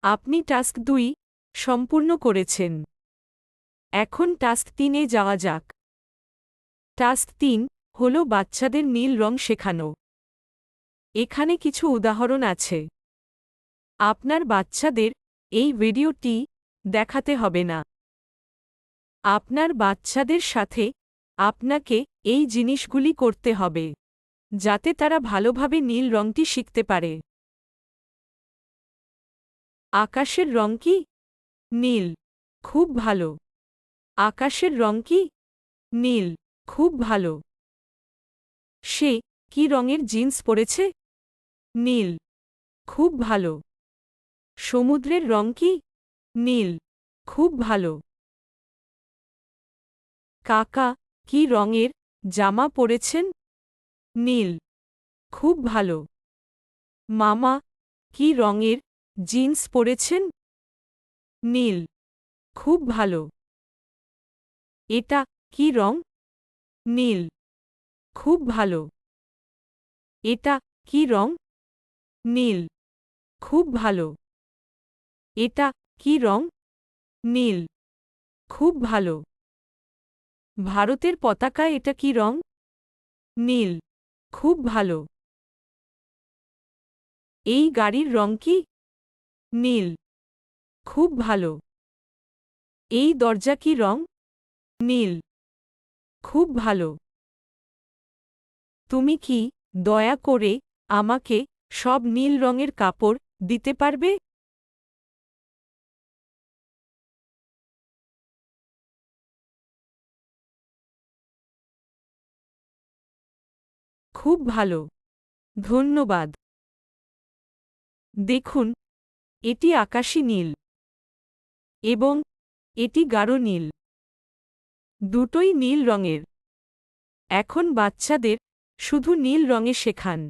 আপনি টাস্ক 2 সম্পূর্ণ করেছেন। এখন টাস্ক 3-এ যাওয়া যাক। টাস্ক 3 হল বাচ্চাদের নীল রং শেখানো। এখানে কিছু উদাহরণ আছে। আপনার বাচ্চাদের এই ভিডিওটি দেখাতে হবে না। আপনার বাচ্চাদের সাথে আপনাকে এই জিনিসগুলি করতে হবে, যাতে তারা ভালোভাবে নীল রংটি শিখতে পারে। আকাশের রং কি? নীল। খুব ভালো। আকাশের রং কি? নীল। খুব ভালো। সে কি রঙের জিন্স পরেছে? নীল। খুব ভালো। সমুদ্রের রং কি? নীল। খুব ভালো। কাকা কি রঙের জামা পরেছেন? নীল। খুব ভালো। মামা কি রঙের জিন্স পরেছেন? নীল। খুব ভালো। এটা কি রং? নীল। খুব ভালো। এটা কি রং? নীল। খুব ভালো। এটা কি রং? নীল। খুব ভালো। ভারতের পতাকা এটা কি রং? নীল। খুব ভালো। এই গাড়ির রং কি? নীল। খুব ভালো। এই দরজা কি রং? নীল। খুব ভালো। তুমি কি দয়া করে আমাকে সব নীল রঙের কাপড় দিতে পারবে? খুব ভালো। ধন্যবাদ। দেখুন, এটি আকাশী নীল এবং এটি গাঢ় নীল। দুটোই নীল রঙের। এখন বাচ্চাদের শুধু নীল রঙে শেখান।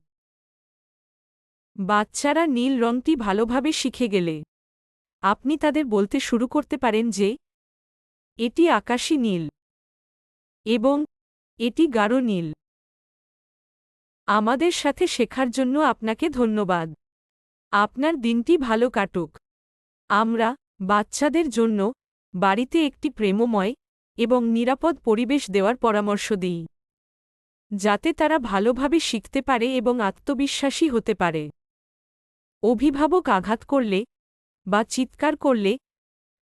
বাচ্চারা নীল রংটি ভালোভাবে শিখে গেলে আপনি তাদের বলতে শুরু করতে পারেন যে এটি আকাশী নীল এবং এটি গাঢ় নীল। আমাদের সাথে শেখার জন্য আপনাকে ধন্যবাদ। আপনার দিনটি ভালো কাটুক। আমরা বাচ্চাদের জন্য বাড়িতে একটি প্রেমময় এবং নিরাপদ পরিবেশ দেওয়ার পরামর্শ দিই, যাতে তারা ভালোভাবে শিখতে পারে এবং আত্মবিশ্বাসী হতে পারে। অভিভাবক আঘাত করলে বা চিৎকার করলে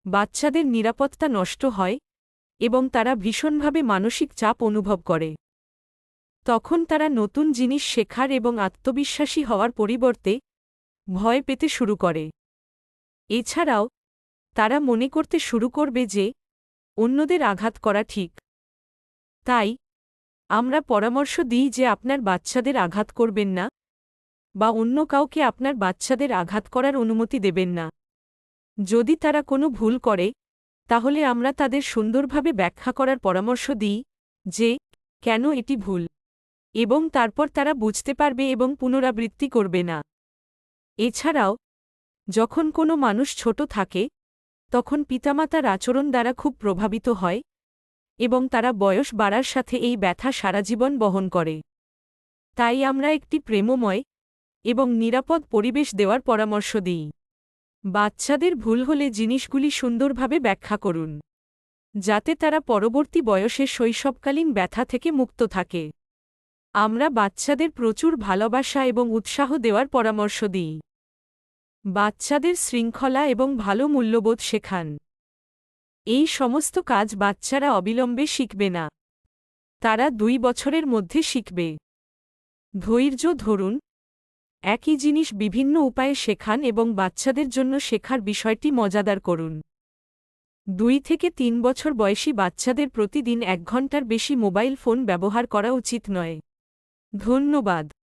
বাচ্চাদের নিরাপত্তা নষ্ট হয় এবং তারা ভীষণভাবে মানসিক চাপ অনুভব করে। তখন তারা নতুন জিনিস শেখার এবং আত্মবিশ্বাসী হওয়ার পরিবর্তে ভয় পেতে শুরু করে। এছাড়াও তারা মনে করতে শুরু করবে যে অন্যদের আঘাত করা ঠিক। তাই আমরা পরামর্শ দিই যে আপনার বাচ্চাদের আঘাত করবেন না বা অন্য কাউকে আপনার বাচ্চাদের আঘাত করার অনুমতি দেবেন না। যদি তারা কোনো ভুল করে, তাহলে আমরা তাদের সুন্দরভাবে ব্যাখ্যা করার পরামর্শ দিই যে কেন এটি ভুল, এবং তারপর তারা বুঝতে পারবে এবং পুনরাবৃত্তি করবে না। এছাড়াও যখন কোনো মানুষ ছোট থাকে, তখন পিতামাতার আচরণ দ্বারা খুব প্রভাবিত হয় এবং তারা বয়স বাড়ার সাথে এই ব্যথা সারাজীবন বহন করে। তাই আমরা একটি প্রেমময় এবং নিরাপদ পরিবেশ দেওয়ার পরামর্শ দিই। বাচ্চাদের ভুল হলে জিনিসগুলি সুন্দরভাবে ব্যাখ্যা করুন, যাতে তারা পরবর্তী বয়সে শৈশবকালীন ব্যথা থেকে মুক্ত থাকে। আমরা বাচ্চাদের প্রচুর ভালোবাসা এবং উৎসাহ দেওয়ার পরামর্শ দিই। বাচ্চাদের শৃঙ্খলা এবং ভালো মূল্যবোধ শেখান। এই সমস্ত কাজ বাচ্চারা অবিলম্বে শিখবে না। তারা 2 বছরের মধ্যে শিখবে। ধৈর্য ধরুন। একই জিনিস বিভিন্ন উপায়ে শেখান এবং বাচ্চাদের জন্য শেখার বিষয়টি মজাদার করুন। 2 থেকে 3 বছর বয়সী বাচ্চাদের প্রতিদিন 1 ঘন্টার বেশি মোবাইল ফোন ব্যবহার করা উচিত নয়। ধন্যবাদ।